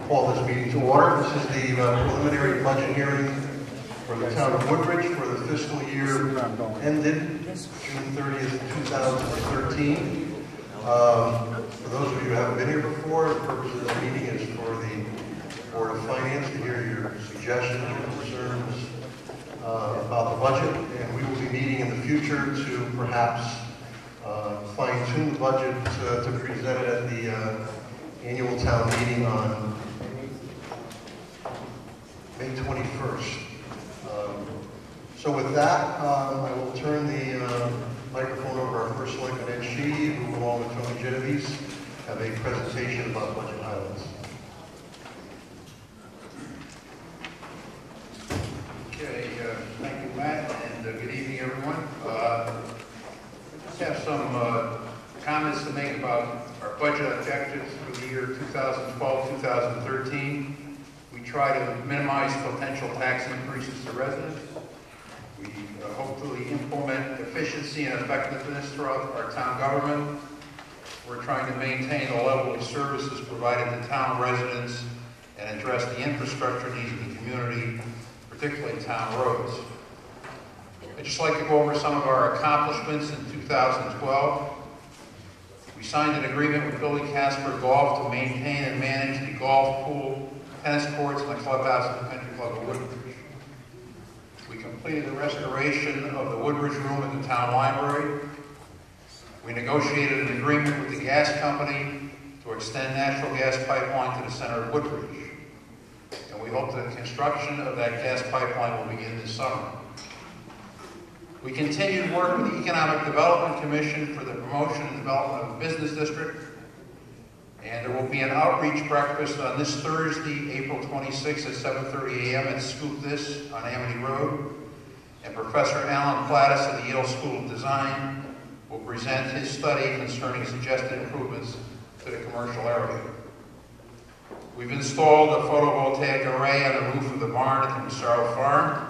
Call this meeting to order. This is the preliminary budget hearing for the town of Woodbridge for the fiscal year ended June 30th, 2013. For those of you who haven't been here before, the purpose of this meeting is for the Board of Finance to hear your suggestions, your concerns about the budget, and we will be meeting in the future to perhaps fine-tune the budget to present it at the annual town meeting on May 21st. So with that, I will turn the microphone over to our first selectman, Ed Sheedy, who along with Tony Genovese have a presentation about budget highlights. Okay, thank you, Matt, and good evening, everyone. I just have some comments to make about our budget objectives for the year 2012-2013. We try to minimize potential tax increases to residents. We hopefully implement efficiency and effectiveness throughout our town government. We're trying to maintain the level of services provided to town residents and address the infrastructure needs of the community, particularly town roads. I'd just like to go over some of our accomplishments in 2012. We signed an agreement with Billy Casper Golf to maintain and manage the golf pool, tennis courts, and the clubhouse at the Country Club of Woodbridge. We completed the restoration of the Woodbridge Room at the town library. We negotiated an agreement with the gas company to extend natural gas pipeline to the center of Woodbridge. And we hope that the construction of that gas pipeline will begin this summer. We continued work with the Economic Development Commission for the promotion and development of the business district. And there will be an outreach breakfast on this Thursday, April 26th at 7:30 a.m. at Scoop This on Amity Road. And Professor Alan Plattis of the Yale School of Design will present his study concerning suggested improvements to the commercial area. We've installed a photovoltaic array on the roof of the barn at the Massaro Farm.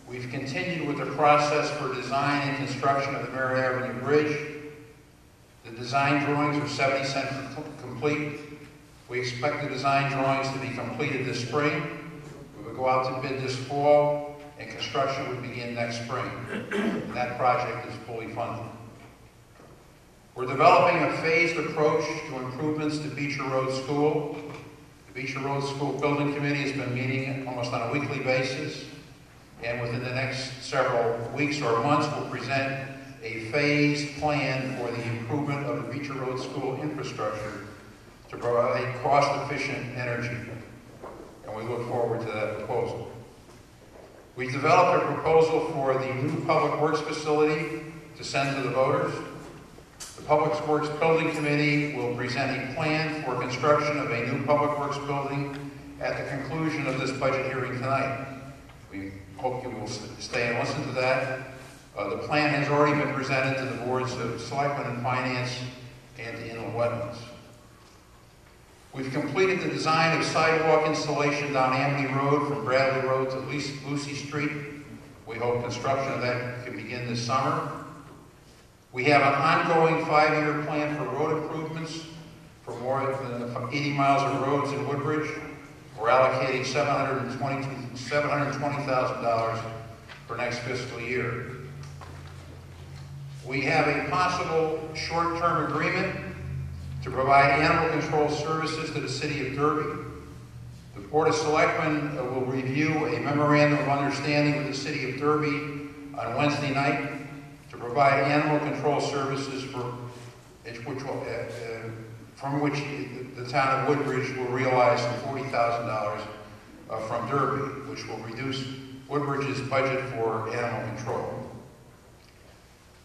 We've continued with the process for design and construction of the Merritt Avenue Bridge. The design drawings are 70% complete. We expect the design drawings to be completed this spring. We will go out to bid this fall, and construction would begin next spring. And that project is fully funded. We're developing a phased approach to improvements to Beecher Road School. The Beecher Road School Building Committee has been meeting almost on a weekly basis. And within the next several weeks or months, we'll present a phased plan for the improvement of the Beecher Road School infrastructure to provide cost-efficient energy. And we look forward to that proposal. We developed a proposal for the new Public Works facility to send to the voters. The Public Works Building Committee will present a plan for construction of a new Public Works building at the conclusion of this budget hearing tonight. We hope you will stay and listen to that. The plan has already been presented to the boards of Selectmen and Finance and the Inland Wetlands. We've completed the design of sidewalk installation down Amity Road from Bradley Road to Lucy Street. We hope construction of that can begin this summer. We have an ongoing 5-year plan for road improvements for more than 80 miles of roads in Woodbridge. We're allocating $720,000 for next fiscal year. We have a possible short-term agreement to provide animal control services to the city of Derby. The Board of Selectmen will review a memorandum of understanding with the city of Derby on Wednesday night to provide animal control services from which the town of Woodbridge will realize $40,000 from Derby, which will reduce Woodbridge's budget for animal control.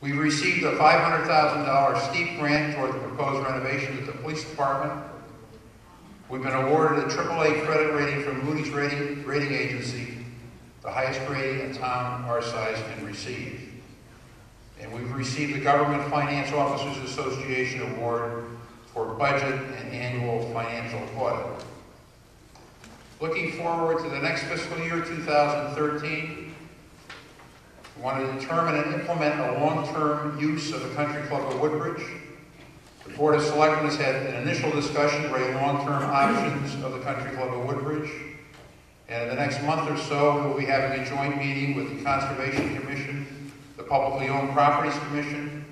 We received a $500,000 steep grant toward the proposed renovation at the police department. We've been awarded a AAA credit rating from Moody's rating agency, the highest rating a town our size can receive. And we've received the Government Finance Officers Association Award for budget and annual financial audit. Looking forward to the next fiscal year, 2013, we want to determine and implement a long-term use of the Country Club of Woodbridge. The Board of Selectmen has had an initial discussion regarding long-term options of the Country Club of Woodbridge. And in the next month or so, we will be having a joint meeting with the Conservation Commission, the Publicly Owned Properties Commission,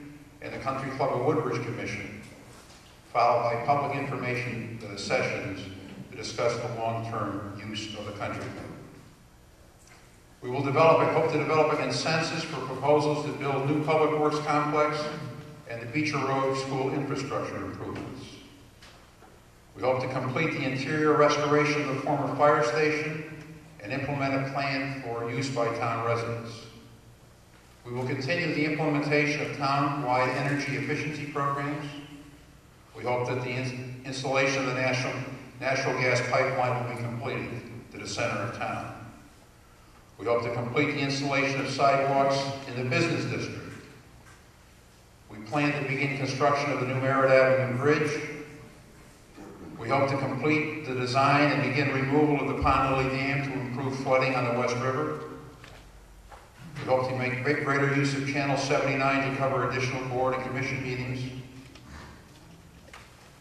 and the Country Club of Woodbridge Commission, followed by public information sessions to discuss the long-term use of the country club. We will hope to develop a consensus for proposals to build new public works complex and the Beecher Road school infrastructure improvements. We hope to complete the interior restoration of the former fire station and implement a plan for use by town residents. We will continue the implementation of town-wide energy efficiency programs. We hope that the installation of the natural gas pipeline will be completed to the center of town. We hope to complete the installation of sidewalks in the business district. We plan to begin construction of the new Merritt Avenue Bridge. We hope to complete the design and begin removal of the Pond Lily Dam to improve flooding on the West River. We hope to make greater use of Channel 79 to cover additional board and commission meetings.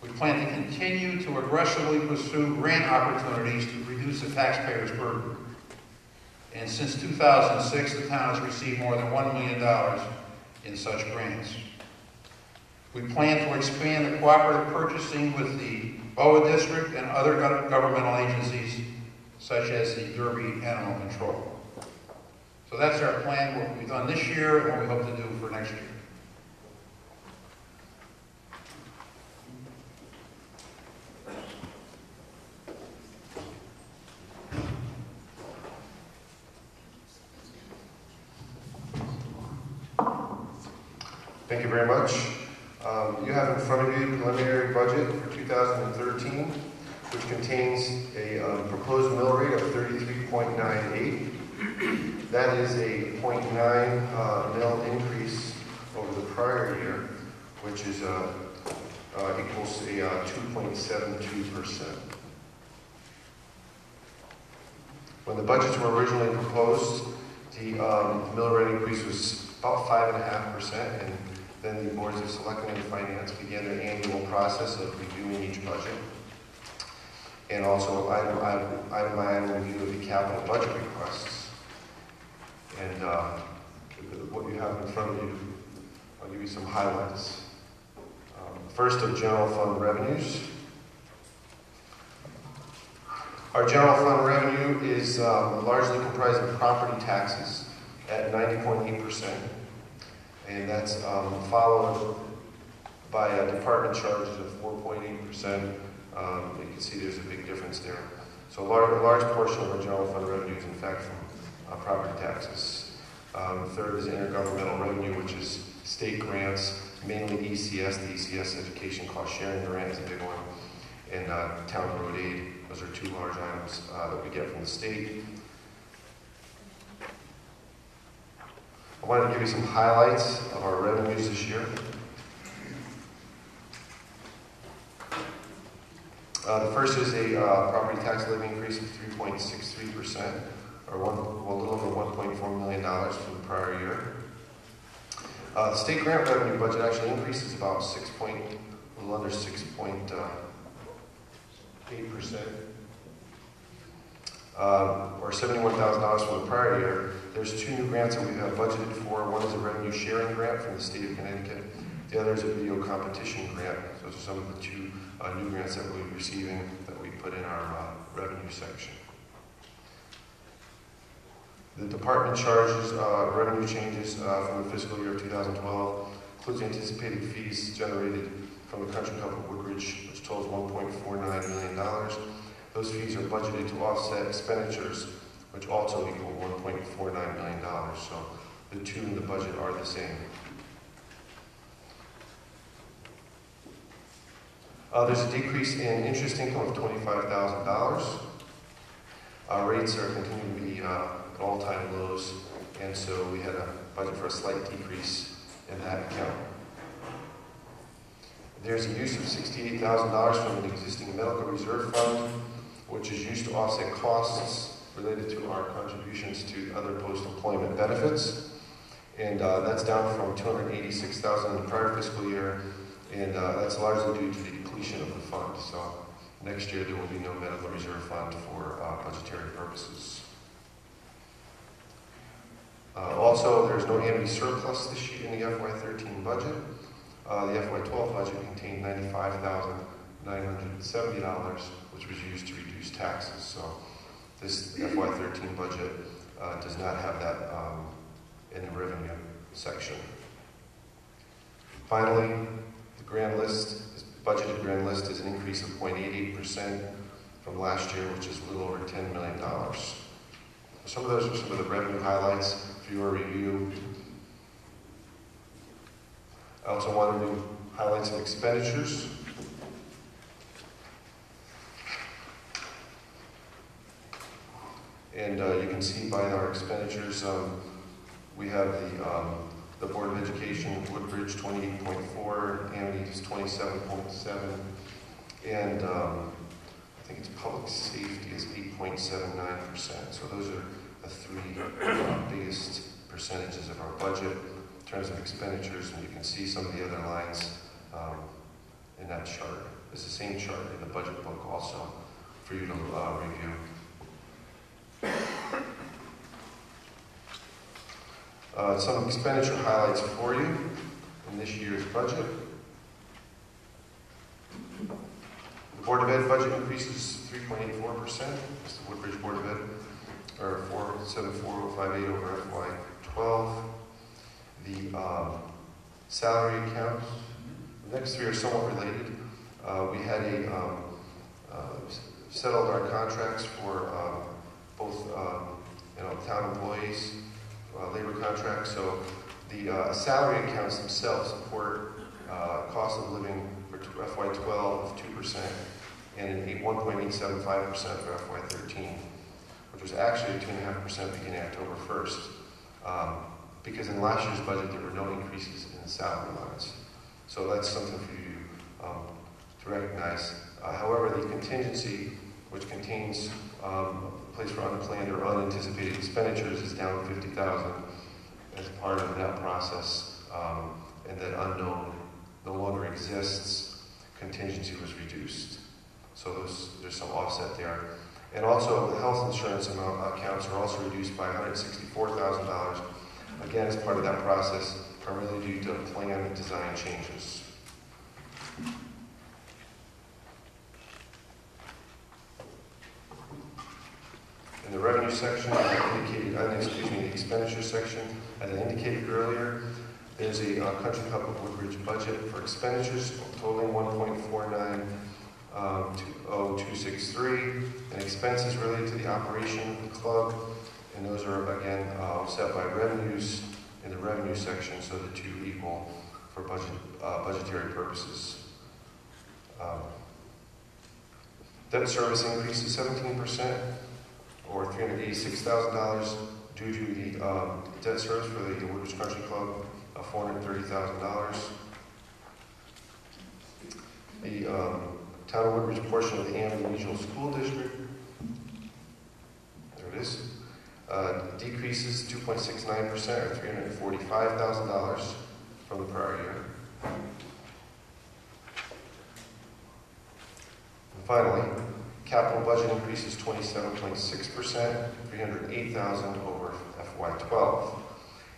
We plan to continue to aggressively pursue grant opportunities to reduce the taxpayers' burden. And since 2006, the town has received more than $1 million in such grants. We plan to expand the cooperative purchasing with the BOA District and other governmental agencies, such as the Derby Animal Control. So that's our plan, what we've done this year and what we hope to do for next year. Thank you very much. You have in front of you the preliminary budget for 2013, which contains a proposed mill rate of 33.98. That is a 0.9 mill increase over the prior year, which is equals a 2.72%. When the budgets were originally proposed, the mill rate increase was about 5.5%, and then the boards of Selectmen and Finance began their annual process of reviewing each budget, and also item by item review of the capital budget requests. And what you have in front of you, I'll give you some highlights. First, of general fund revenues. Our general fund revenue is largely comprised of property taxes at 90.8%. And that's followed by department charges of 4.8%. You can see there's a big difference there. So a large portion of our general fund revenue is in fact from property taxes. Third is intergovernmental revenue, which is state grants, mainly ECS. The ECS Education Cost Sharing Grant is a big one. And town road aid. Those are two large items that we get from the state. I wanted to give you some highlights of our revenues this year. The first is a property tax levy increase of 3.63%, or a little over $1.4 million from the prior year. The state grant revenue budget actually increases about a little under 6.8%. Or $71,000 from the prior year. There's two new grants that we have budgeted for. One is a revenue sharing grant from the state of Connecticut. The other is a video competition grant. Those are some of the two new grants that we'll be receiving that we put in our revenue section. The department charges revenue changes from the fiscal year of 2012 includes anticipated fees generated from the Country Club of Woodbridge, which totals $1.49 million. Those fees are budgeted to offset expenditures, which also equal $1.49 million. So the two in the budget are the same. There's a decrease in interest income of $25,000. Rates are continuing to be at all-time lows, and so we had a budget for a slight decrease in that account. There's a use of $68,000 from an existing medical reserve fund, which is used to offset costs related to our contributions to other post-employment benefits. And that's down from $286,000 in the prior fiscal year, and that's largely due to the depletion of the fund. So next year there will be no medical reserve fund for budgetary purposes. Also, there's no Amity surplus this year in the FY13 budget. The FY12 budget contained $95,970, which was used to reduce taxes. So this FY13 budget does not have that in the revenue section. Finally, the grand list, budgeted grand list is an increase of 0.88% from last year, which is a little over $10 million. Some of those are some of the revenue highlights for your review. I also wanted to highlight some expenditures. And you can see by our expenditures, we have the Board of Education, Woodbridge 28.4, Amity is 27.7, and I think it's public safety is 8.79%. So those are the three biggest percentages of our budget in terms of expenditures, and you can see some of the other lines in that chart. It's the same chart in the budget book also for you to review. Some expenditure highlights for you in this year's budget. The Board of Ed budget increases 3.84%. It's the Woodbridge Board of Ed, or 474058 over FY12. The salary accounts, the next three are somewhat related. We had settled our contracts for both town employees, labor contracts. So the salary accounts themselves support cost of living for FY12 of 2% and an 1.875% for FY13, which was actually 2.5% beginning October 1st. Because in last year's budget there were no increases in the salary lines. So that's something for you to recognize. However, the contingency, which contains a place for unplanned or unanticipated expenditures, is down $50,000 as part of that process, and that unknown no longer exists. Contingency was reduced. So there's some offset there. And also the health insurance accounts are also reduced by $164,000, again as part of that process, primarily due to plan and design changes. In the revenue section, the expenditure section, as I indicated earlier, there's a Country Club of Woodbridge budget for expenditures totaling $1.490263, and expenses related to the operation of the club, and those are again offset by revenues in the revenue section, so the two equal for budgetary purposes. Debt service increases 17%, or $386,000, due to the debt service for the Woodbridge Country Club of $430,000. The Town of Woodbridge portion of the Amity Regional School District, there it is, decreases 2.69%, or $345,000 from the prior year. And finally, capital budget increases 27.6%, $308,000 over FY12.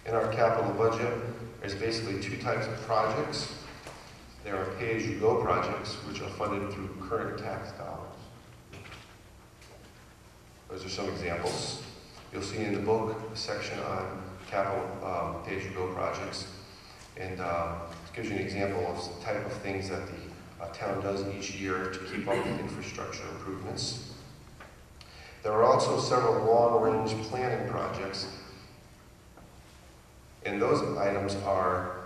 In our capital budget, there's basically two types of projects. There are pay-as-you-go projects, which are funded through current tax dollars. Those are some examples. You'll see in the book a section on capital pay-as-you-go projects, and it gives you an example of the type of things that the town does each year to keep up with infrastructure improvements. There are also several long-range planning projects, and those items are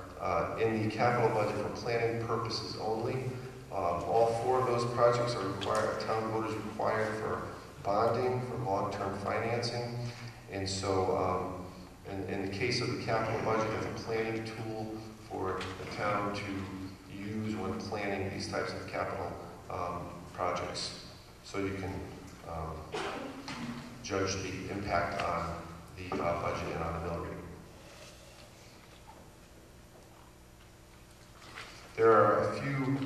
in the capital budget for planning purposes only. All 4 of those projects are required, town voters required for bonding, for long-term financing, and so in the case of the capital budget, it's a planning tool for the town to use when planning these types of capital projects, so you can judge the impact on the budget and on the mill rate. There are a few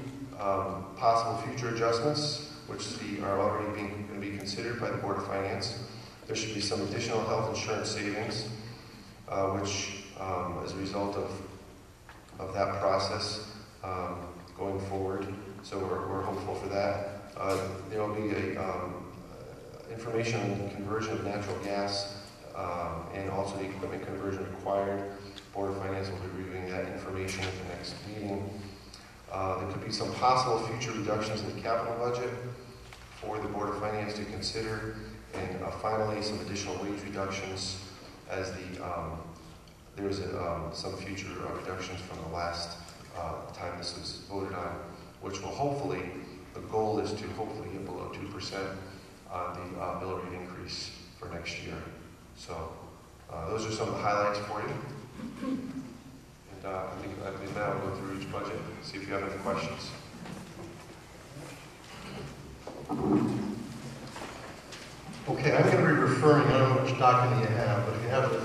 possible future adjustments which are already going to be considered by the Board of Finance. There should be some additional health insurance savings, which as a result of that process going forward. So we're hopeful for that. There will be information on the conversion of natural gas and also the equipment conversion required. Board of Finance will be reviewing that information at the next meeting. There could be some possible future reductions in the capital budget for the Board of Finance to consider, and finally some additional wage reductions as there's some future reductions from the last time this was voted on, which will hopefully, the goal is to hopefully get below 2% on the mill rate increase for next year. So those are some of the highlights for you. And I think now we'll go through each budget, see if you have any questions. Okay, I'm going to be referring, I don't know which document you have, but if you have the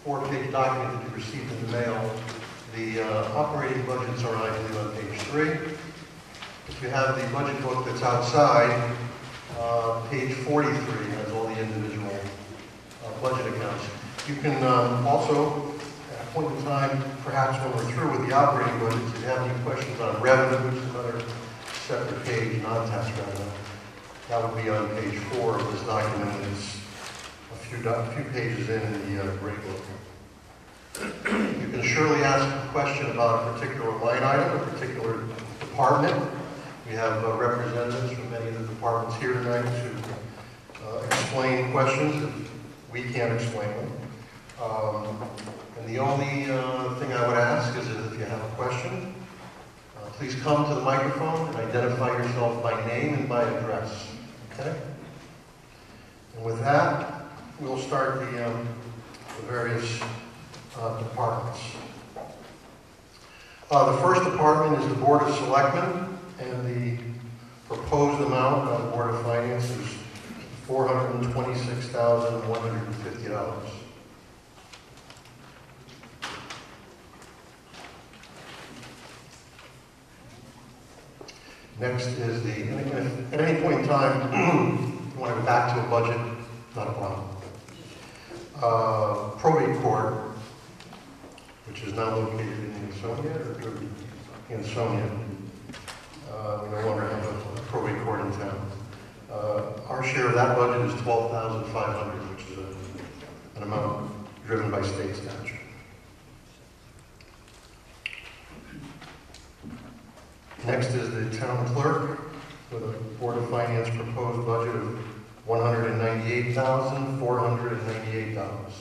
4-page document that you received in the mail, the operating budgets are, I believe, on page 3. If you have the budget book that's outside, page 43 has all the individual budget accounts. You can also, at a point in time, perhaps when we're through with the operating budgets, if you have any questions on revenue, which is another separate page, non-tax revenue, that would be on page 4 of this document. It's a few pages in the gray book. You can surely ask a question about a particular line item, a particular department. We have representatives from many of the departments here tonight to explain questions if we can't explain them. And the only thing I would ask is that if you have a question, please come to the microphone and identify yourself by name and by address. Okay? And with that, we'll start the various departments. The first department is the Board of Selectmen, and the proposed amount by the Board of Finance is $426,150. Next is at any point in time, you want to go back to a budget, not a problem. Probate court, which is now located in Ansonia. We no longer have a probate court in town. Our share of that budget is $12,500, which is an amount driven by state statute. Next is the town clerk, with a Board of Finance proposed budget of $198,498.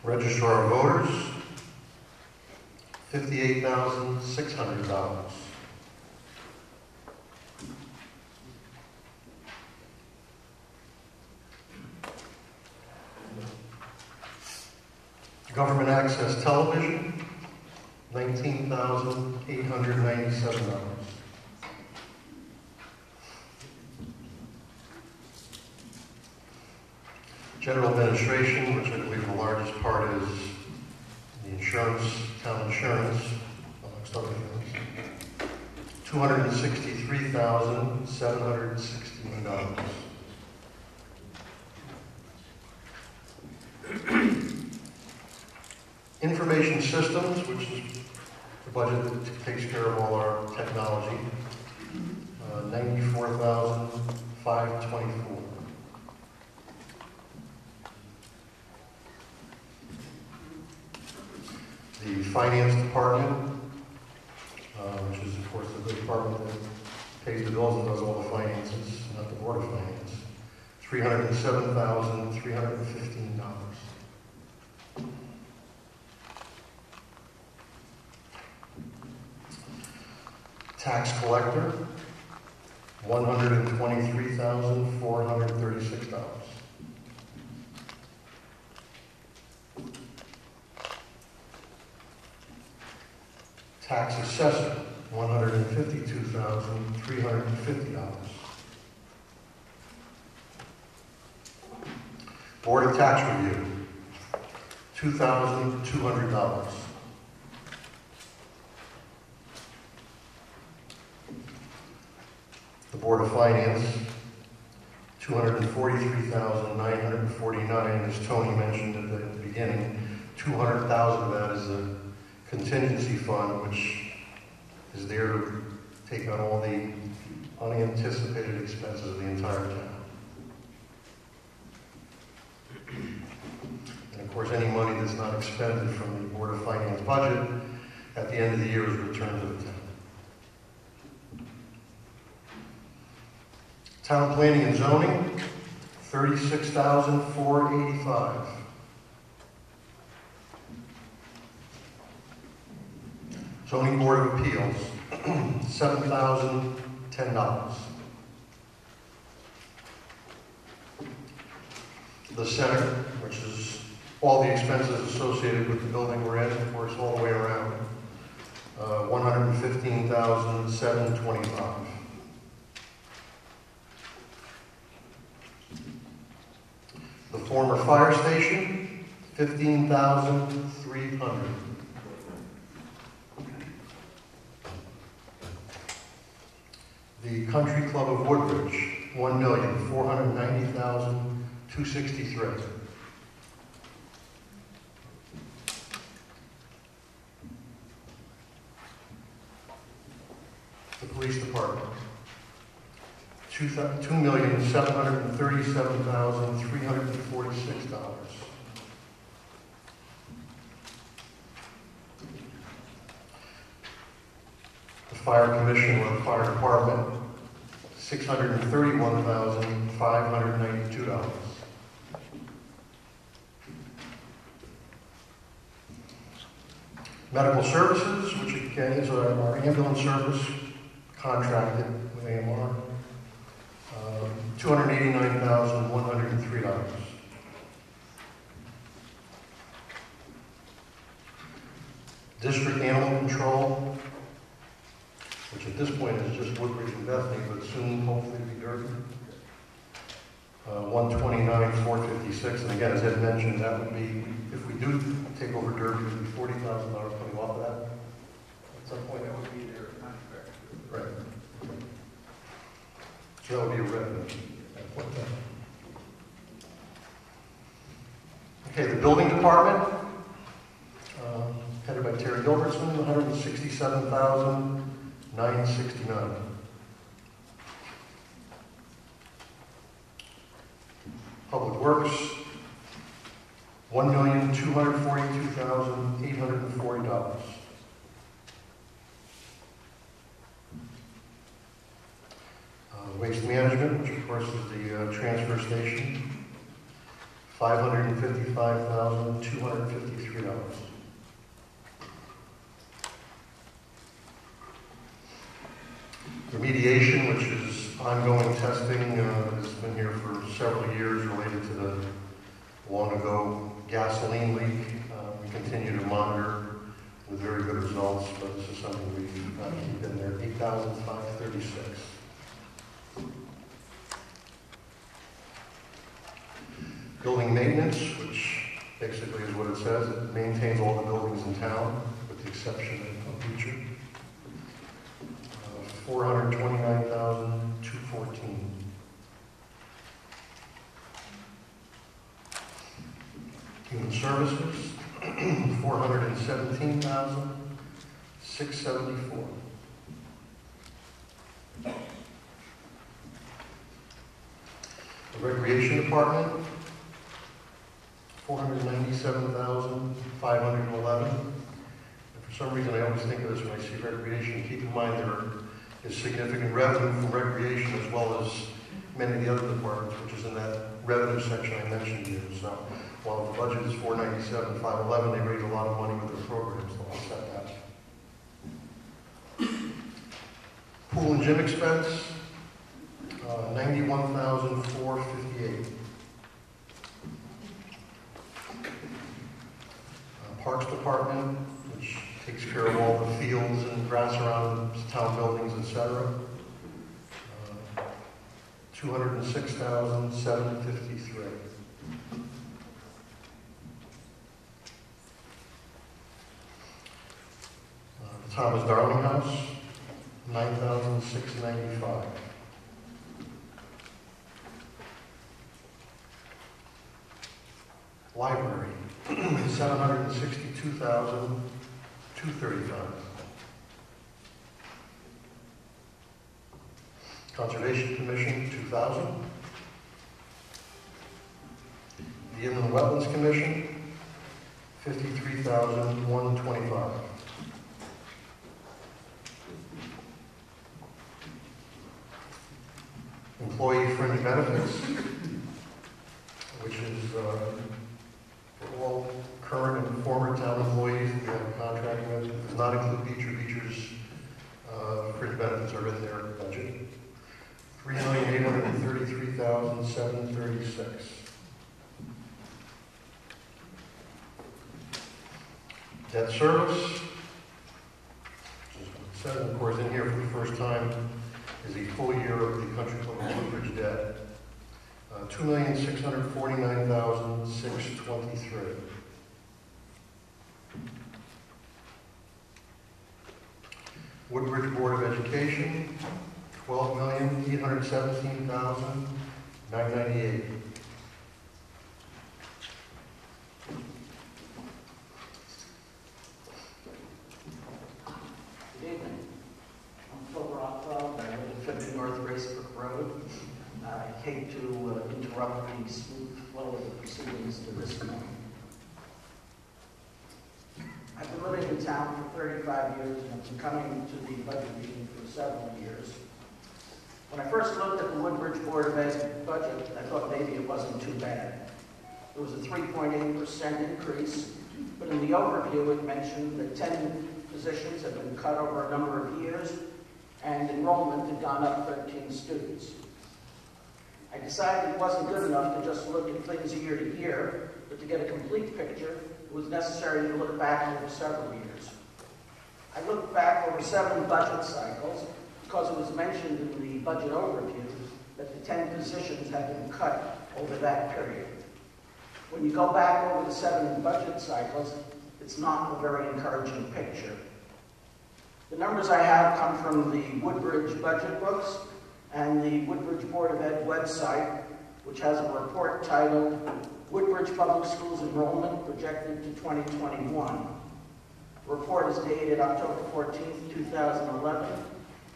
Registrar of Voters, $58,600. Government Access Television, $19,897. General Administration, which I believe the largest part is the insurance, town insurance, amongst other things, $263,716. Information Systems, which is the budget that takes care of all our technology, $94,524. The Finance Department, which is, of course, the department that pays the bills and does all the finances, not the Board of Finance, $307,315. Tax collector, $123,436. Tax assessor, $152,350. Board of Tax Review, $2,200. The Board of Finance, $243,949, as Tony mentioned at the beginning. $200,000 of that is a contingency fund, which is there to take on all the unanticipated expenses of the entire town. And of course, any money that's not expended from the Board of Finance budget at the end of the year is returned to the town. Town Planning and Zoning, $36,485. Zoning Board of Appeals, $7,010. The Center, which is all the expenses associated with the building we're in, of course, all the way around, $115,725. The former fire station, $15,300. The Country Club of Woodbridge, $1,490,263. The Police Department, $2,737,346. The Fire Commission or the Fire Department, $631,592. Medical Services, which again is our ambulance service, contracted with AMR, $289,103. District Animal Control, which at this point is just Woodbridge and Bethany, but soon hopefully be Derby. $129,456, and again, as Ed mentioned, that would be, if we do take over Derby, it would be $40,000 coming off of that. At some point, that would be their contract. Right. So that would be a revenue at what time. Okay, the Building Department, headed by Terry Gilbertson, $167,969. Public Works, $1,242,840. Waste Management, which of course is the transfer station, $555,253. Remediation, which is ongoing testing, has been here for several years related to the long-ago gasoline leak. We continue to monitor with very good results, but this is something we've been there, $8,536. Building maintenance, which basically is what it says. It maintains all the buildings in town, with the exception of Beecher. $429,214. Human Services, $417,674. Recreation Department, $497,511. For some reason, I always think of this when I see recreation. Keep in mind there is significant revenue from recreation as well as many of the other departments, which is in that revenue section I mentioned to you. So while the budget is $497,511, they raise a lot of money with their programs to offset that. Pool and gym expense, $91,458. Parks Department, which takes care of all the fields and grass around town buildings, etc. $206,753. The Thomas Darling House, $9,695. Library, $762,235. Conservation Commission, $2,000. The Inland Wetlands Commission, $53,125. Employee fringe benefits, which is for all current and former town employees we have a contract with. It does not include Beecher. Beecher's fringe benefits are in their budget. $3,833,736. Debt service, it says, of course, in here for the first time, is a full year of the Country Club of Woodbridge debt. $2,649,623. Woodbridge Board of Education, $12,817,998. Good evening. I'm Phil Rothwell. I live at 50 North Racebrook Road. I hate to interrupt the smooth flow of the proceedings to this point. I've been living in town for 35 years and I've been coming to the budget meeting for several years. When I first looked at the Woodbridge Board of Ed budget, I thought maybe it wasn't too bad. There was a 3.8% increase, but in the overview it mentioned that 10 positions had been cut over a number of years and enrollment had gone up 13 students. I decided it wasn't good enough to just look at things year to year, but to get a complete picture, it was necessary to look back over several years. I looked back over 7 budget cycles because it was mentioned in the budget overview that the 10 positions had been cut over that period. When you go back over the 7 budget cycles, it's not a very encouraging picture. The numbers I have come from the Woodbridge budget books and the Woodbridge Board of Ed website, which has a report titled Woodbridge Public Schools Enrollment Projected to 2021. The report is dated October 14th, 2011,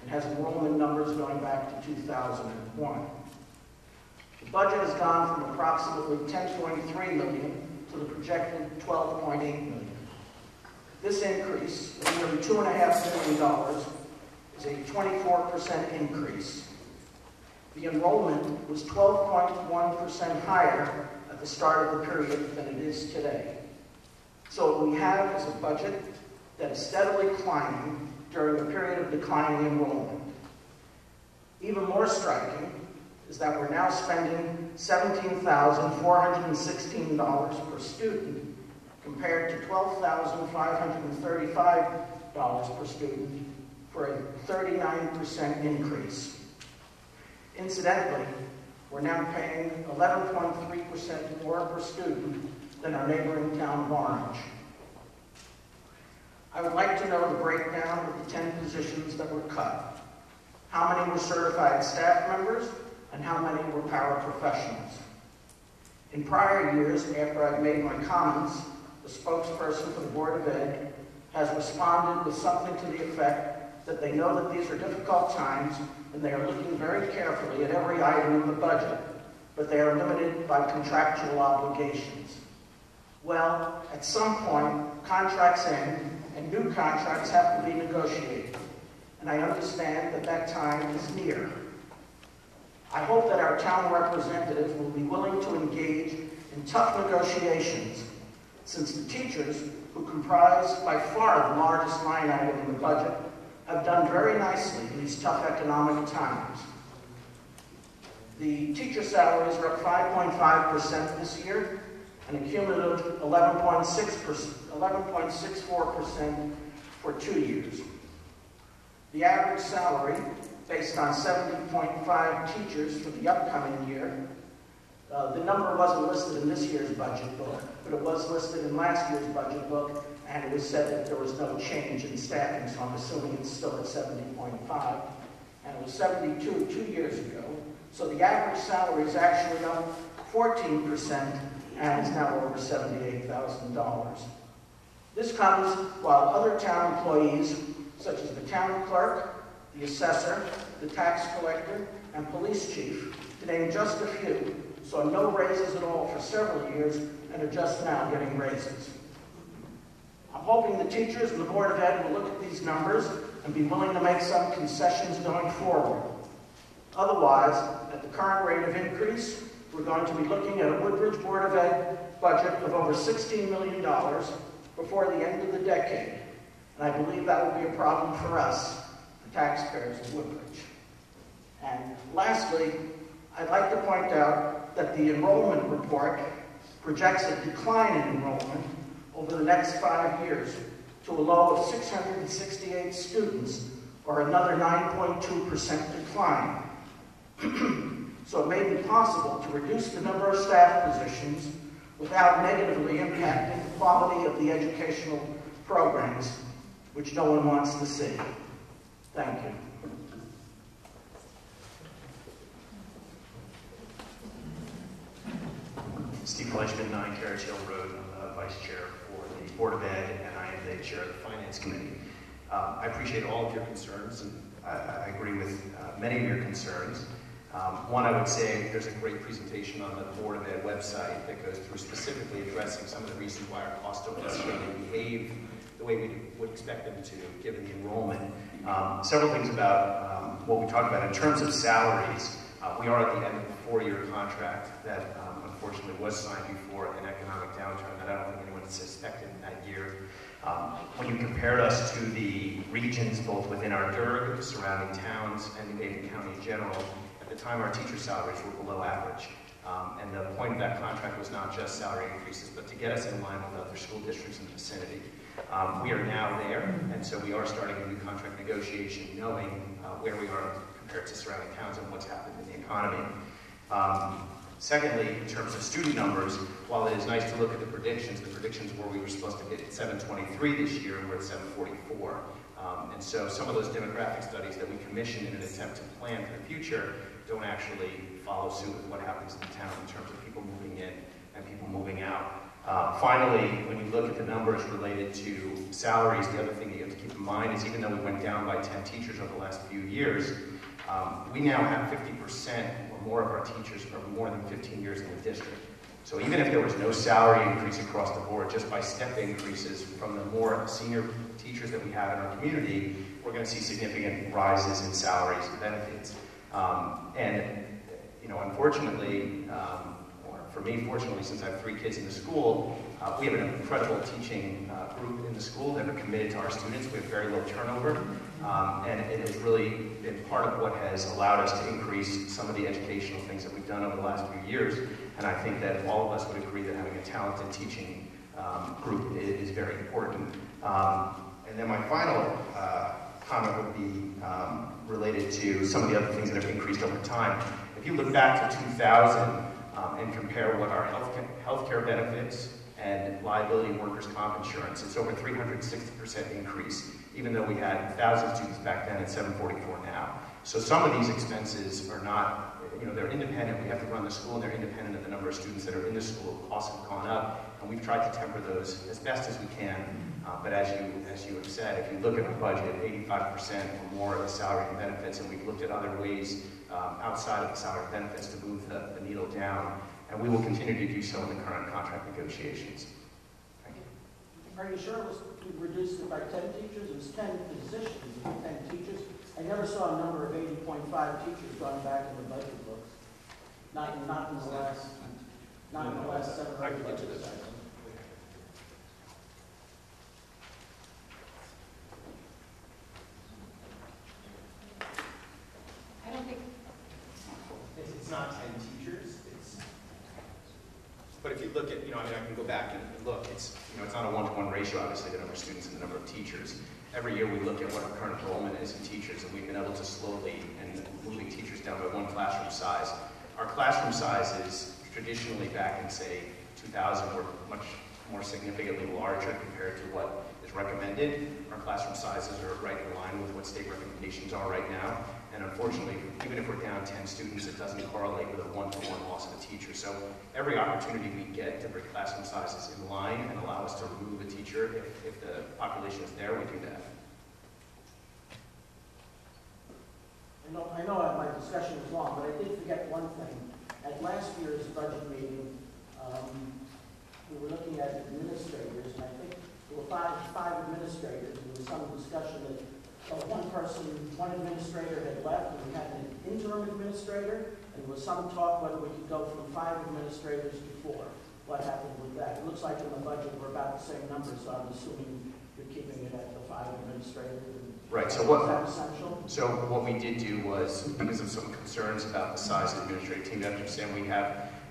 and has enrollment numbers going back to 2001. The budget has gone from approximately $10.3 million to the projected $12.8 million. This increase of nearly $2.5 million is a 24% increase. The enrollment was 12.1% higher at the start of the period than it is today. So what we have is a budget that is steadily climbing during a period of declining enrollment. Even more striking is that we're now spending $17,416 per student compared to $12,535 per student for a 39% increase. Incidentally, we're now paying 11.3% more per student than our neighboring town of Orange. I would like to know the breakdown of the 10 positions that were cut. How many were certified staff members and how many were paraprofessionals? In prior years, after I've made my comments, the spokesperson for the Board of Ed has responded with something to the effect that they know that these are difficult times and they are looking very carefully at every item in the budget but they are limited by contractual obligations. Well, at some point, contracts end and new contracts have to be negotiated, and I understand that that time is near. I hope that our town representatives will be willing to engage in tough negotiations, since the teachers, who comprise by far the largest line item in the budget, have done very nicely in these tough economic times. The teacher salaries are up 5.5% this year, and a cumulative 11.64% for 2 years. The average salary, based on 70.5 teachers for the upcoming year, the number wasn't listed in this year's budget book, but it was listed in last year's budget book, and it was said that there was no change in staffing, so I'm assuming it's still at 70.5, and it was 72 2 years ago. So the average salary is actually up 14% and is now over $78,000. This comes while other town employees, such as the town clerk, the assessor, the tax collector, and police chief, to name just a few, saw no raises at all for several years and are just now getting raises. I'm hoping the teachers and the Board of Ed will look at these numbers and be willing to make some concessions going forward. Otherwise, at the current rate of increase, we're going to be looking at a Woodbridge Board of Ed budget of over $16 million before the end of the decade. And I believe that will be a problem for us, the taxpayers of Woodbridge. And lastly, I'd like to point out that the enrollment report projects a decline in enrollment over the next 5 years to a low of 668 students, or another 9.2% decline. So it may be possible to reduce the number of staff positions without negatively impacting the quality of the educational programs, which no one wants to see. Thank you. Steve Fleischman, 9 Carriage Hill Road. I'm the Vice Chair for the Board of Ed, and I am the Chair of the Finance Committee. I appreciate all of your concerns, and I agree with many of your concerns. One, I would say there's a great presentation on the Board of Ed website that goes through specifically addressing some of the reasons why our costs don't necessarily behave the way we would expect them to, given the enrollment. Several things about what we talked about. In terms of salaries, we are at the end of a 4-year contract that unfortunately was signed before an economic downturn that I don't think anyone suspected in that year. When you compared us to the regions, both within our DURG, the surrounding towns, and New Haven County in general, at the time our teacher salaries were below average. And the point of that contract was not just salary increases, but to get us in line with other school districts in the vicinity. We are now there, and so we are starting a new contract negotiation, knowing where we are compared to surrounding towns and what's happened in the economy. Secondly, in terms of student numbers, while it is nice to look at the predictions were we were supposed to get 723 this year, and we're at 744. And so some of those demographic studies that we commissioned in an attempt to plan for the future don't actually follow suit with what happens in the town in terms of people moving in and people moving out. Finally, when you look at the numbers related to salaries, the other thing that you have to keep in mind is even though we went down by 10 teachers over the last few years, we now have 50% or more of our teachers are more than 15 years in the district. So even if there was no salary increase across the board, just by step increases from the more senior teachers that we have in our community, we're going to see significant rises in salaries and benefits. And you know, unfortunately, or for me, fortunately, since I have 3 kids in the school, we have an incredible teaching group in the school that are committed to our students. We have very low turnover, and it has really been part of what has allowed us to increase some of the educational things that we've done over the last few years. And I think that all of us would agree that having a talented teaching group is very important. And then my final comment would be related to some of the other things that have increased over time. If you look back to 2000 and compare what our healthcare benefits and liability and workers' comp insurance, it's over 360% increase even though we had 1,000 students back then and 744 now. So some of these expenses are not, they're independent. We have to run the school, and they're independent of the number of students that are in the school. Costs have gone up, and we've tried to temper those as best as we can. But as you have said, if you look at the budget, 85% or more is salary and benefits, and we've looked at other ways outside of the salary and benefits to move the needle down, and we will continue to do so in the current contract negotiations. Thank you. Are you sure it was reduced it by 10 teachers? It was 10 positions, 10 teachers. I never saw a number of 80.5 teachers going back in the budget books. Not in the last 7 or 8 budget cycles. I don't think it's not 10 teachers. But if you look at, I can go back and look. It's not a one-to-one ratio, obviously, the number of students and the number of teachers. Every year we look at what our current enrollment is in teachers, and we've been able to slowly and moving teachers down by one classroom size. Our classroom sizes traditionally back in, say, 2000 were much more significantly larger compared to what is recommended. Our classroom sizes are right in line with what state recommendations are right now. And unfortunately, even if we're down 10 students, it doesn't correlate with a one-to-one loss of a teacher. So every opportunity we get to bring classroom sizes in line and allow us to remove a teacher, if the population is there, we do that. I know my discussion was long, but I did forget one thing. At last year's budget meeting, we were looking at administrators, and I think there were five administrators, and there was some discussion that one administrator had left, and we had an interim administrator, and there was some talk whether we could go from 5 administrators to 4. What happened with that? It looks like in the budget we're about the same number, so I'm assuming you're keeping it at the 5 administrators. Right. So what we did do was, because of some concerns about the size of the administrative team, to understand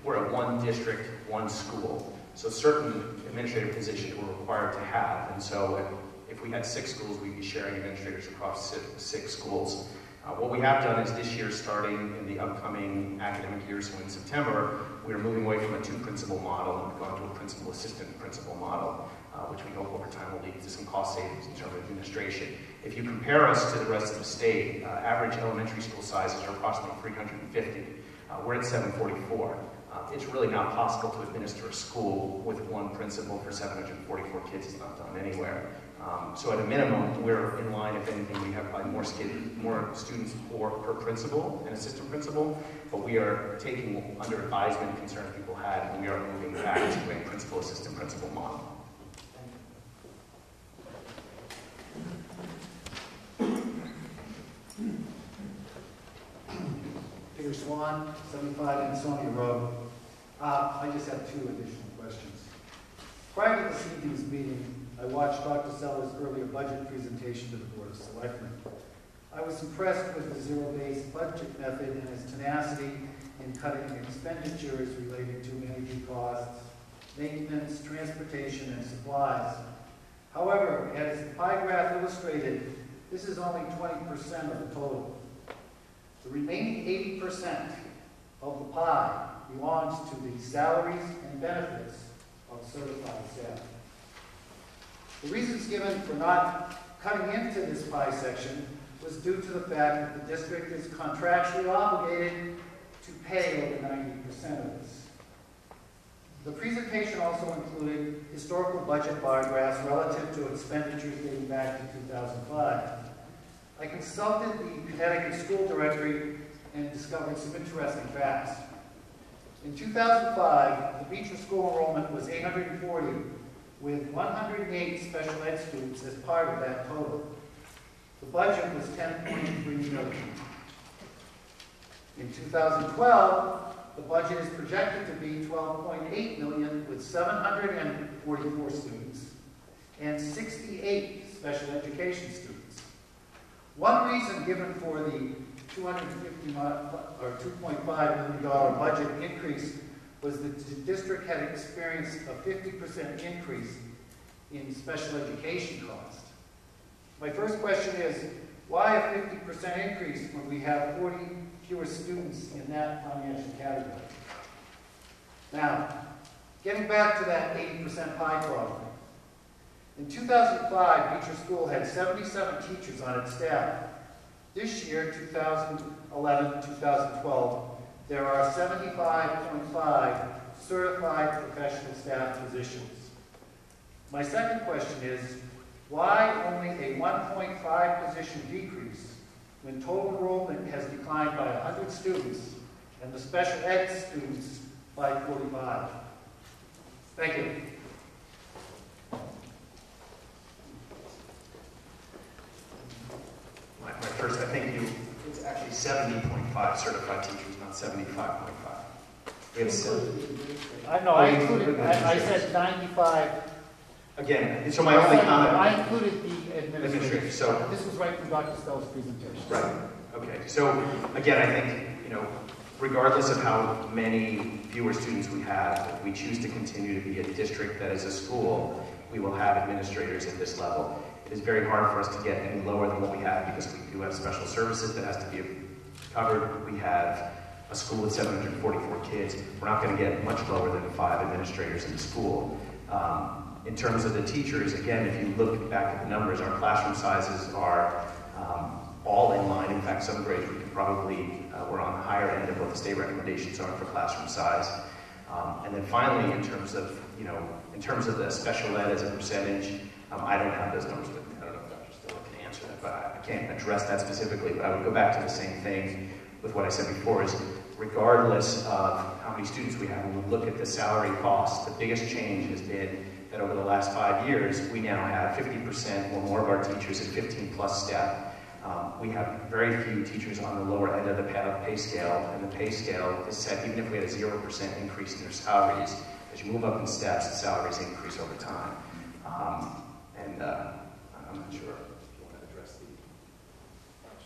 we're a one district, one school. So certain administrative positions we're required to have, and so if we had 6 schools, we'd be sharing administrators across 6 schools. What we have done is this year, starting in the upcoming academic year, so in September, we're moving away from a 2-principal model and we've gone to a principal-assistant principal model, which we hope over time will lead to some cost savings in terms of administration. If you compare us to the rest of the state, average elementary school sizes are approximately 350. We're at 744. It's really not possible to administer a school with 1 principal for 744 kids. It's not done anywhere. So at a minimum, we're in line. If anything, we have probably more students per principal and assistant principal, but we are taking under advisement concerns people had, and we are moving back to a principal-assistant principal model. Peter Swan, 75 Ansonia Road. I just have 2 additional questions. Prior to this evening's meeting, I watched Dr. Seller's earlier budget presentation to the Board of Selectmen. I was impressed with the zero-based budget method and his tenacity in cutting expenditures related to energy costs, maintenance, transportation, and supplies. However, as the pie graph illustrated, this is only 20% of the total. The remaining 80% of the pie belongs to the salaries and benefits of certified staff. The reasons given for not cutting into this pie section was due to the fact that the district is contractually obligated to pay over 90% of this. The presentation also included historical budget bar graphs relative to expenditures dating back to 2005. I consulted the Connecticut School Directory and discovered some interesting facts. In 2005, the Beecher School enrollment was 840, with 108 special ed students as part of that total. The budget was $10.3 million. In 2012, the budget is projected to be $12.8 million, with 744 students and 68 special education students. One reason given for the $2.5 million budget increase was that the district had experienced a 50% increase in special education costs. My first question is, why a 50% increase when we have 40 fewer students in that financial category? Now, getting back to that 80% pie problem. In 2005, Beecher School had 77 teachers on its staff. This year, 2011-2012, there are 75.5 certified professional staff positions. My second question is, why only a 1.5 position decrease when total enrollment has declined by 100 students and the special ed students by 45? Thank you. My first, I think it's actually 70.5 certified teachers, not 75.5. We have I included, I said 95. Again, so my only comment. I included the administrators. So this was right from Dr. Stell's presentation. Right. Okay. So again, I think, regardless of how many fewer students we have, if we choose to continue to be a district that is a school, we will have administrators at this level. It is very hard for us to get any lower than what we have because we do have special services that has to be covered. We have a school with 744 kids. We're not going to get much lower than 5 administrators in the school. In terms of the teachers, again, if you look back at the numbers, our classroom sizes are all in line. In fact, some grades we could probably, we're on the higher end of what the state recommendations are for classroom size. And then finally, in terms of the special ed as a percentage, I don't have those numbers with me. I don't know if Dr. Stella can answer that, but I can't address that specifically. But I would go back to the same thing with what I said before, is regardless of how many students we have, when we look at the salary costs, the biggest change has been that over the last 5 years, we now have 50% or more of our teachers at 15+ step. We have very few teachers on the lower end of the pay scale, and the pay scale is set, even if we had a 0% increase in their salaries, as you move up in steps, the salaries increase over time. I'm not sure if you want to address the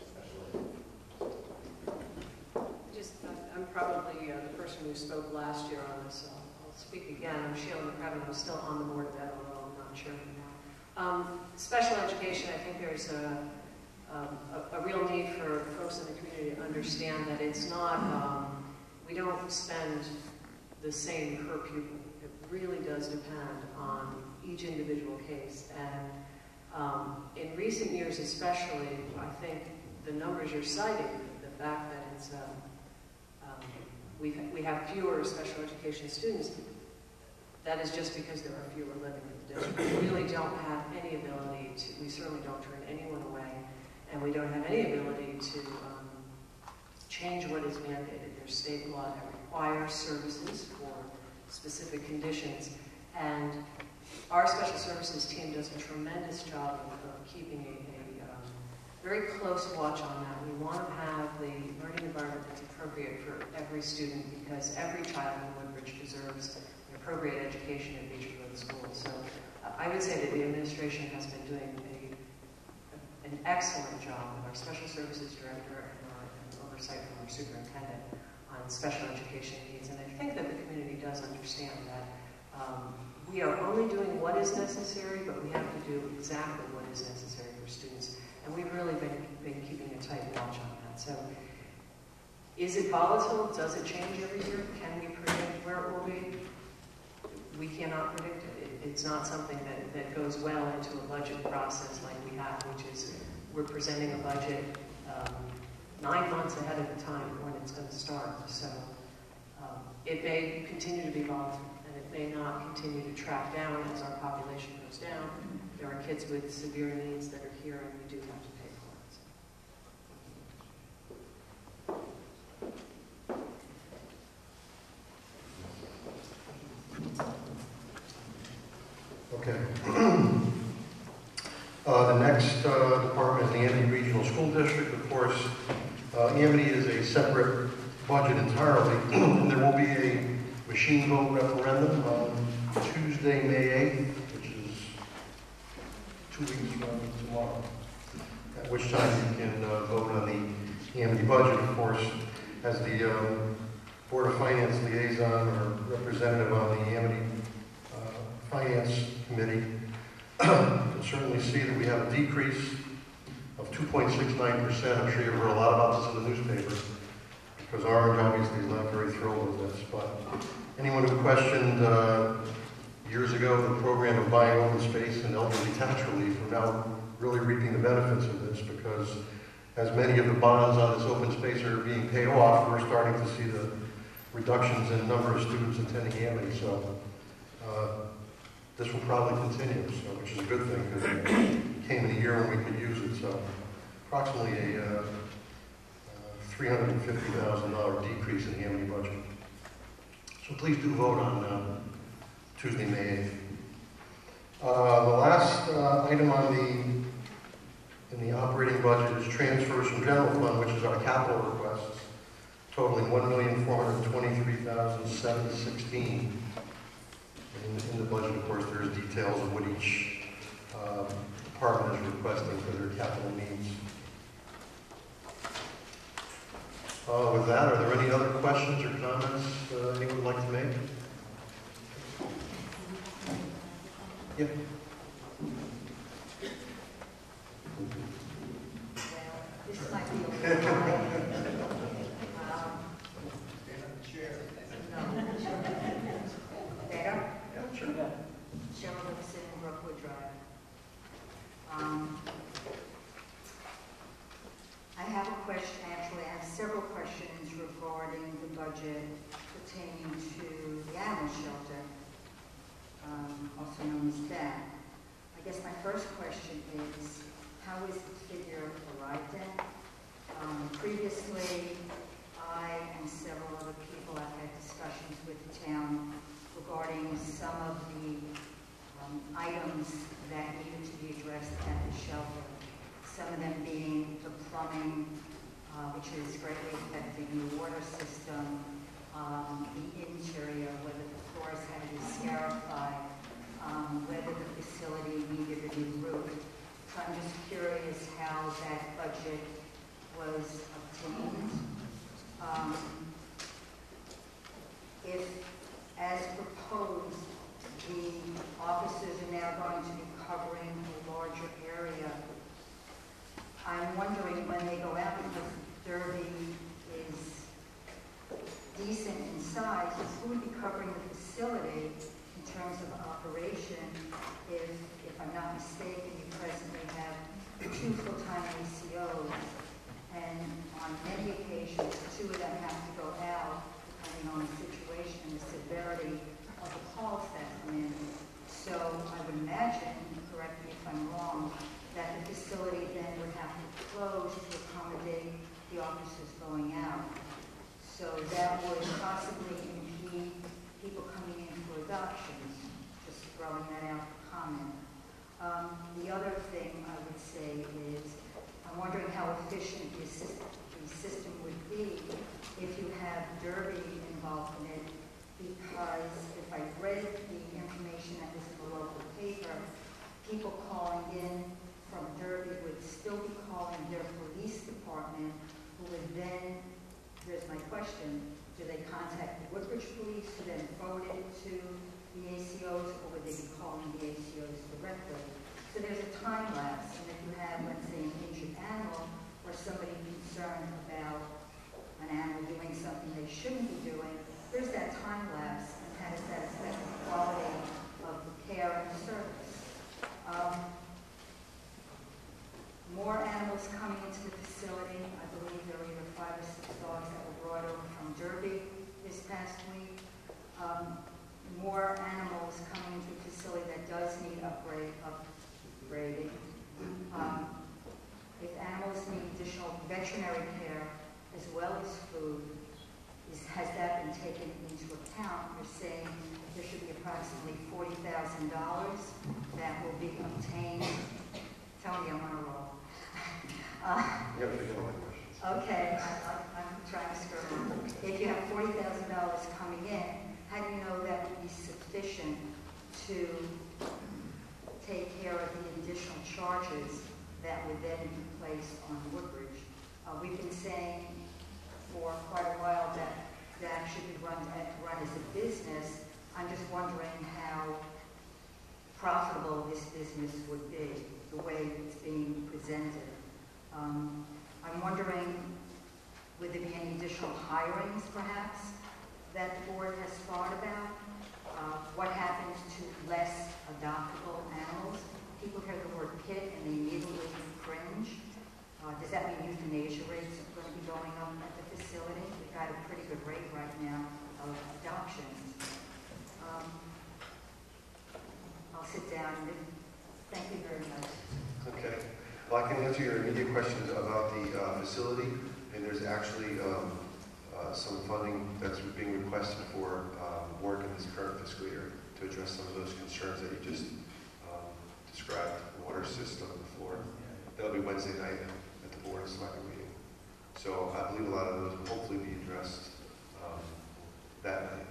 special ed. I'm probably the person who spoke last year on this. I'll speak again. I'm Sheila McCraven. I'm still on the board of ed, although I'm not chairman now. Special education, I think there's a real need for folks in the community to understand that it's not, we don't spend the same per pupil. It really does depend on each individual case. And in recent years especially, I think the numbers you're citing, the fact that it's, we have fewer special education students, that is just because there are fewer living in the district. We really don't have any ability to, we certainly don't turn anyone away, and we don't have any ability to change what is mandated. There's state law that requires services for specific conditions, and our special services team does a tremendous job of keeping a very close watch on that. We want to have the learning environment that's appropriate for every student, because every child in Woodbridge deserves an appropriate education at Beecher School. So I would say that the administration has been doing an excellent job with our special services director and oversight from our superintendent on special education needs. And I think that the community does understand that we are only doing what is necessary, but we have to do exactly what is necessary for students. And we've really been keeping a tight watch on that. So is it volatile? Does it change every year? Can we predict where it will be? We cannot predict it. It's not something that goes well into a budget process like we have, which is we're presenting a budget 9 months ahead of the time when it's going to start. So it may continue to be volatile, and it may not continue to track down as our population goes down. There are kids with severe needs that are here, and we do have to pay for it. Okay. The next department is the Amity Regional School District. Of course, Amity is a separate budget entirely, and there will be a machine vote referendum on Tuesday, May 8th, which is 2 weeks from tomorrow, at which time you can vote on the Amity budget. Of course, as the Board of Finance liaison or representative on the Amity Finance Committee, you'll certainly see that we have a decrease of 2.69%. I'm sure you've heard a lot about this in the newspaper, because Orange obviously is not very thrilled with this. But anyone who questioned years ago ago, the program of buying open space and elderly tax relief, we're now really reaping the benefits of this because as many of the bonds on this open space are being paid off, we're starting to see the reductions in number of students attending Amity. So this will probably continue, so, which is a good thing because it came in a year when we could use it. So approximately a $350,000 decrease in the Amity budget. So please do vote on Tuesday, May 8th. The last item on in the operating budget is transfers from general fund, which is our capital requests, totaling $1,423,716. In the budget, of course, there's details of what each department is requesting for their capital needs. With that, are there any other questions or comments anyone would like to make? Yeah. This might be a little high. Better? Yeah, sure. Cheryl Livingston, Brookwood Drive. I have a question, actually, I have several questions regarding the budget pertaining to the animal shelter, also known as that. I guess my first question is, how is the figure arrived at? Previously, I and several other people have had discussions with the town regarding some of the items that needed to be addressed at the shelter. Some of them being the plumbing, which is greatly affecting the water system, the interior, whether the floors had to be scarified, whether the facility needed a new roof. So I'm just curious how that budget was obtained. If, as proposed, the officers are now going to be covering a larger area, I'm wondering when they go out, because Derby is decent in size, who would be covering the facility in terms of operation if I'm not mistaken, you presently have 2 full-time ACOs, and on many occasions, 2 of them have to go out, depending on the situation and the severity of the calls that come in. So I would imagine, correct me if I'm wrong, that the facility then would have to close to accommodate the officers going out. So that would possibly impede people coming in for adoptions, just throwing that out for comment. The other thing I would say is, I'm wondering how efficient the system would be if you have Derby involved in it, because if I read the information that was in the local paper, people calling in from Derby would still be calling their police department, who would then, here's my question, do they contact the Woodbridge police who then forward it to the ACOs, or would they be calling the ACOs directly? So there's a time lapse, and if you have, let's say, an injured animal, or somebody concerned about an animal doing something they shouldn't be doing, there's that time lapse, and how does that affect the quality of the care and service? More animals coming into the facility. I believe there were either 5 or 6 dogs that were brought over from Derby this past week. More animals coming into the facility that does need upgrading. If animals need additional veterinary care as well as food, has that been taken into account? You're saying there should be approximately $40,000 that will be obtained. Tell me I'm on a roll. Okay, I'm trying to skirt around. If you have $40,000 coming in, how do you know that would be sufficient to take care of the additional charges that would then be placed on Woodbridge? We've been saying for quite a while that should be run as a business. I'm just wondering how profitable this business would be, the way it's being presented. I'm wondering, would there be any additional hirings, perhaps, that the board has thought about? What happens to less Thank you very much. Okay. Well, I can answer your immediate questions about the facility, and there's actually some funding that's being requested for work in this current fiscal year to address some of those concerns that you just described, the water system, the floor. That'll be Wednesday night at the Board of Selectmen meeting. So I believe a lot of those will hopefully be addressed that night.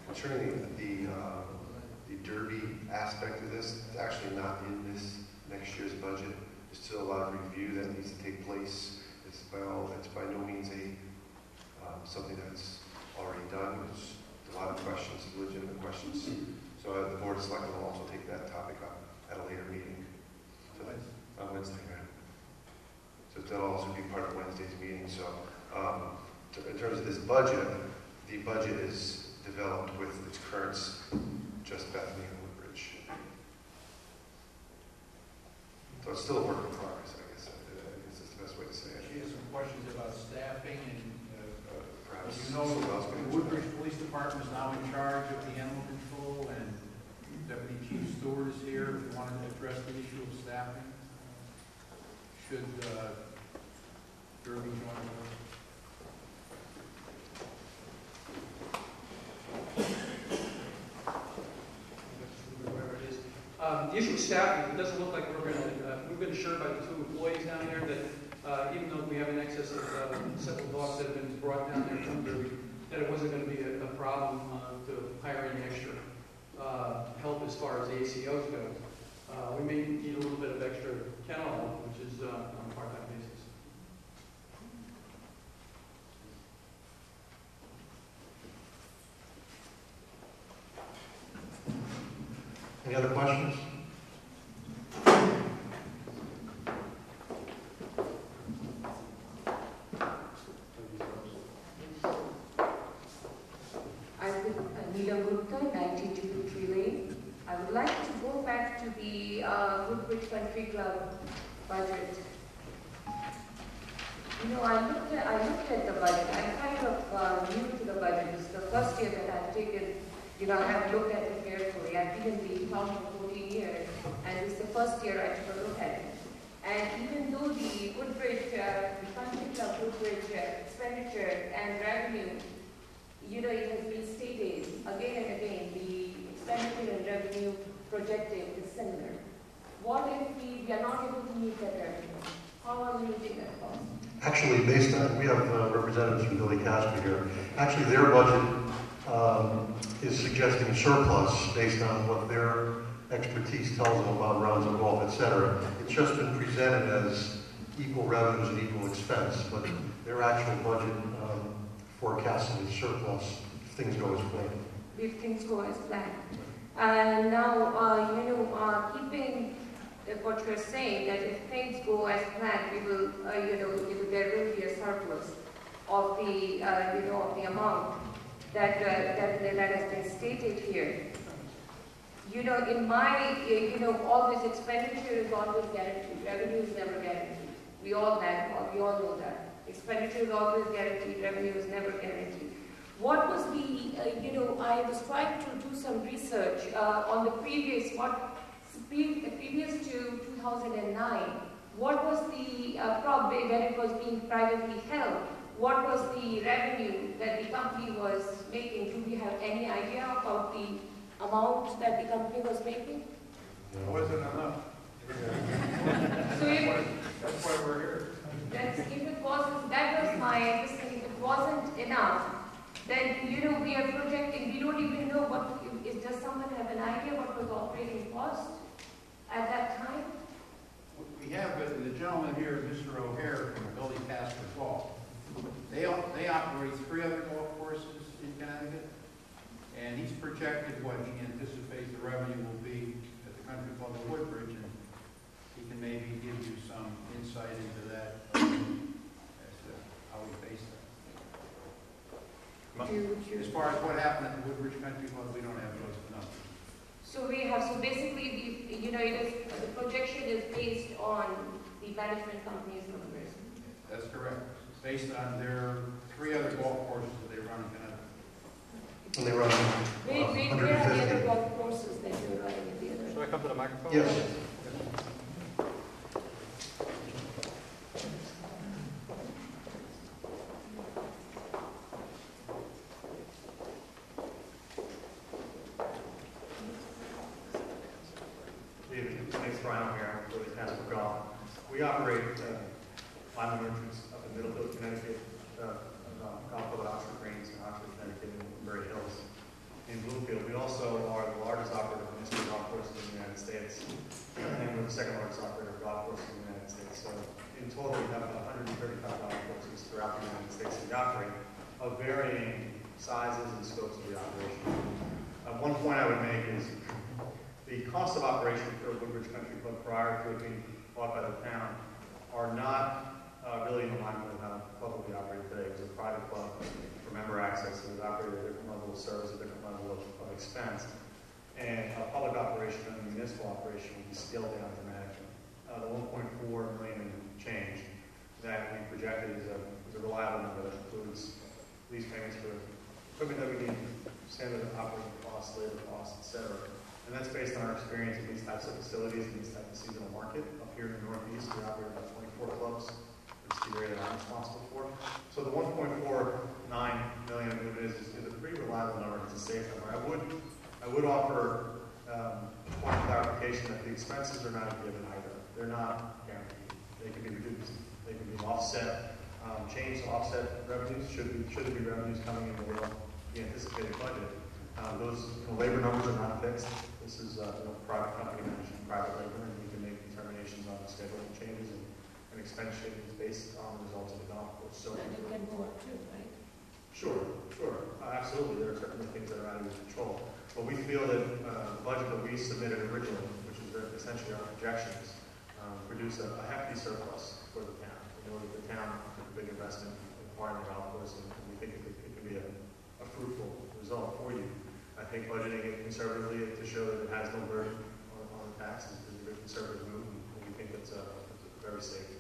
Concerning the Derby aspect of this, it's actually not in this next year's budget. There's still a lot of review that needs to take place. It's by no means something that's already done. There's a lot of questions, legitimate questions. So the Board of Selectmen will also take that topic up at a later meeting on Wednesday night. So that'll also be part of Wednesday's meeting. So in terms of this budget, the budget is developed with its currents, just Bethany and Woodbridge. So it's still a work in progress, I guess. That's the best way to say it. She has some questions about staffing and Perhaps you know, someone else can the answer Woodbridge Police Department is now in charge of the animal control, and Deputy Chief Stewart is here. If you wanted to address the issue of staffing, should Derby join us? Whatever it is. The issue of staffing, it doesn't look like we've been assured by the 2 employees down there that even though we have an excess of several dogs that have been brought down there from Derby, that it wasn't going to be a problem to hire any extra help as far as the ACOs go. We may need a little bit of extra kennel help, which is on a part-time basis. Any other questions? I would like to go back to the Woodbridge Country Club budget. You know, I looked at the budget. I'm kind of new to the budget. It's the first year that I've taken, I have looked at it carefully. I've been in the town for 14 years, and it's the first year I took a look at it. And even though the Woodbridge, the Country Club Woodbridge expenditure and revenue, it has been stated again and again, the expenditure and revenue projected is similar. What if we are not able to meet that revenue? How are we meeting that cost? Actually, based on, we have representatives from Billy Casper here. Actually, their budget is suggesting surplus based on what their expertise tells them about rounds of golf, etc. It's just been presented as equal revenues and equal expense, but their actual budget forecasting is surplus if things go as planned. If things go as planned. And now, keeping what you're saying, that if things go as planned, we will, there will be a surplus of the, of the amount that has been stated here. In my, always expenditure is always guaranteed. Revenue is never guaranteed. We all know that. Expenditure is always guaranteed. Revenue is never guaranteed. What was the, I was trying to do some research on the previous to 2009. What was the, probably when it was being privately held, what was the revenue that the company was making? Do we have any idea about the amount that the company was making? It wasn't enough. So that's why we're here. If it wasn't, that was my understanding. If it wasn't enough, then we are projecting. We don't even know what. Does someone have an idea what was operating cost at that time? We have the gentleman here, Mr. O'Hare from Billy Casper Golf. They operate 3 other golf courses in Connecticut, and he's projected what he anticipates the revenue will be at the Country Club of Woodbridge, and he can maybe give you some insight into that as to how we face that. As far as what happened at the Woodbridge Country Club, we don't have those numbers. So we have, so basically, the projection is based on the management company's numbers. That's correct. Based on their 3 other golf courses that they run in Connecticut. And they run Where are the other golf courses that you're running at the other? So I come up to the microphone? Yes. Thanks, Brian. I'm here with the Country Club of Golf. We operate climbing entrance up in Middlefield, Connecticut, golf club at Oxford Greens in Oxford, Connecticut, and Woodbury Hills in Bloomfield. We also are the largest operator of municipal golf courses in the United States, and we're the second largest operator of golf courses in the United States. So in total, we have about 135 golf courses throughout the United States that we operate, of varying sizes and scopes of the operation. One point I would make is the cost of operation for Woodbridge Country Club prior to it being bought by the town are not really in line with how the club will be operated today. It was a private club for member access. It was operated at a different level of service, a different level of expense. And a public operation and a municipal operation will be scaled down dramatically. The 1.4 million and change that we projected is a reliable number that includes lease payments for equipment that we need, standard operating costs, labor costs, etc. And that's based on our experience in these types of facilities and these types of seasonal market. Up here in the Northeast, we operate about 24 clubs, which is the area that I'm responsible for. So the 1.49 million is a pretty reliable number. It's a safe number. I would offer point of clarification that the expenses are not a given either. They're not guaranteed. They can be reduced. They can be offset. Change to offset revenues should there be revenues coming in below the anticipated budget. Those labor numbers are not fixed. This is private company managing private labor, and we can make determinations on scheduling changes and expense changes based on the results of the golf course. So you can go up too, right? Sure. Absolutely. There are certainly things that are out of your control. But we feel that the budget that we submitted originally, which is essentially our projections, produce a hefty surplus for the town. We know that the town took a big investment in acquiring the golf course, and we think it could be a fruitful result for you. I think budgeting it conservatively to show that it has no burden on the taxes is a very conservative move, and we think it's a very safe,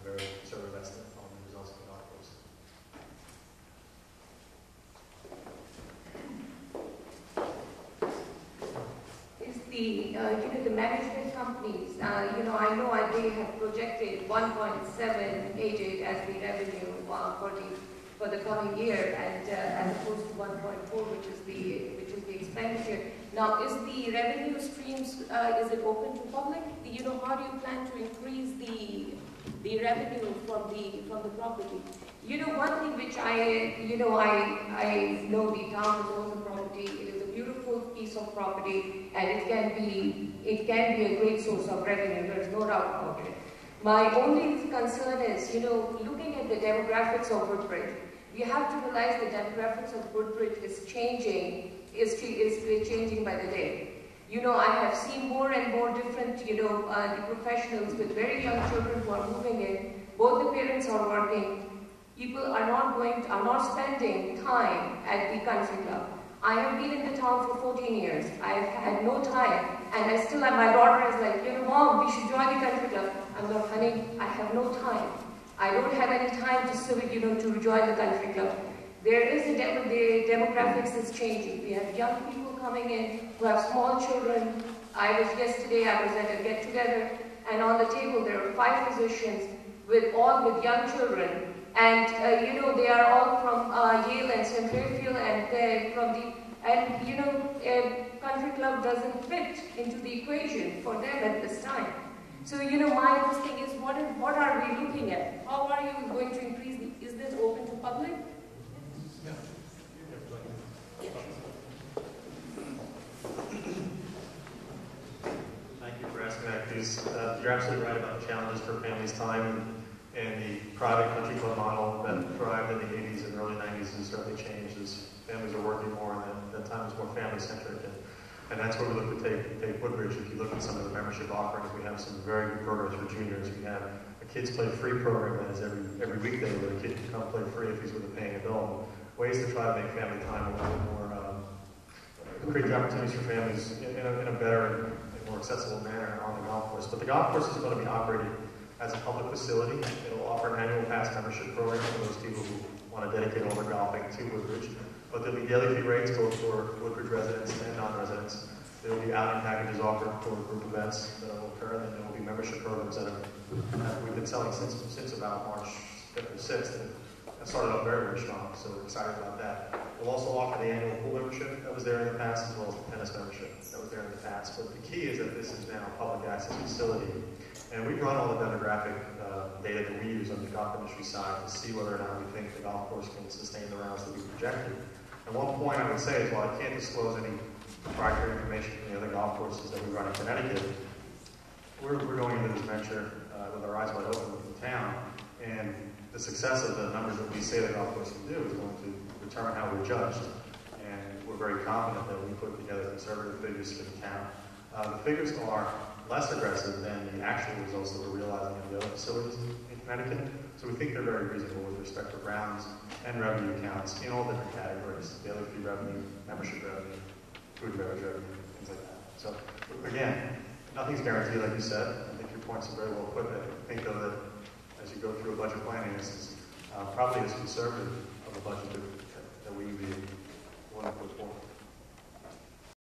very conservative estimate on the results of the golf course. Is the management companies, I know they have projected 1.788 as the revenue for the coming year, and as opposed to 1.4, which is the expenditure. Now, is the revenue streams is it open to public? How do you plan to increase the revenue from the property? One thing which I know the town owns the property. It is a beautiful piece of property, and it can be a great source of revenue. There is no doubt about it. My only concern is, looking at the demographics of Woodbridge, we have to realize the demographics of Woodbridge is changing by the day. I have seen more and more different, professionals with very young children who are moving in. Both the parents are working. People are not spending time at the country club. I have been in the town for 14 years. I have had no time, and my daughter is like, Mom, we should join the country club. I'm like, honey, I have no time. I don't have any time to join the country club. There is the demographics is changing. We have young people coming in who have small children. Yesterday I was at a get-together, and on the table there are 5 physicians all with young children. And they are all from Yale and St. Fairfield, and country club doesn't fit into the equation for them at this time. So my thing is, what are we looking at? How are you going to increase? Is this open to public? Yeah. Thank you for asking that, because you're absolutely right about the challenges for families' time. And the private country club model that thrived in the 80s and early 90s has certainly changed as families are working more, and that time is more family-centric. And that's where we look to take Woodbridge. If you look at some of the membership offerings, we have some very good programs for juniors. We have a Kids Play Free program that is every weekday where a kid can come play free if he's with a paying adult. Ways to try to make family time a little more, create the opportunities for families in a better and more accessible manner on the golf course. But the golf course is going to be operated as a public facility. It'll offer an annual pass membership program for those people who want to dedicate all their golfing to Woodbridge. But there'll be daily fee rates both for Woodbridge residents and non-residents. There will be be outing packages offered for group events that will occur. Then there will be membership programs that we've been selling since about March 5th or 6th. And it started off very, very strong, so we're excited about that. We'll also offer the annual pool membership that was there in the past, as well as the tennis membership that was there in the past. But the key is that this is now a public access facility. And we run all the demographic data that we use on the golf industry side to see whether or not we think the golf course can sustain the rounds that we projected. And one point I would say is, while I can't disclose any proprietary information from the other golf courses that we run in Connecticut, we're going into this venture with our eyes wide open with the town. And the success of the numbers that we say the golf course can do is going to determine how we're judged. And we're very confident that we put together conservative figures for the town. The figures are less aggressive than the actual results that we're realizing in the other facilities in Connecticut. So we think they're very reasonable with respect to rounds and revenue accounts in all different categories: daily fee revenue, membership revenue, food and beverage revenue, things like that. So again, nothing's guaranteed, like you said. I think your points are very well put. I think, though, that as you go through a budget planning, this is probably as conservative of a budget that we would be willing to put forward.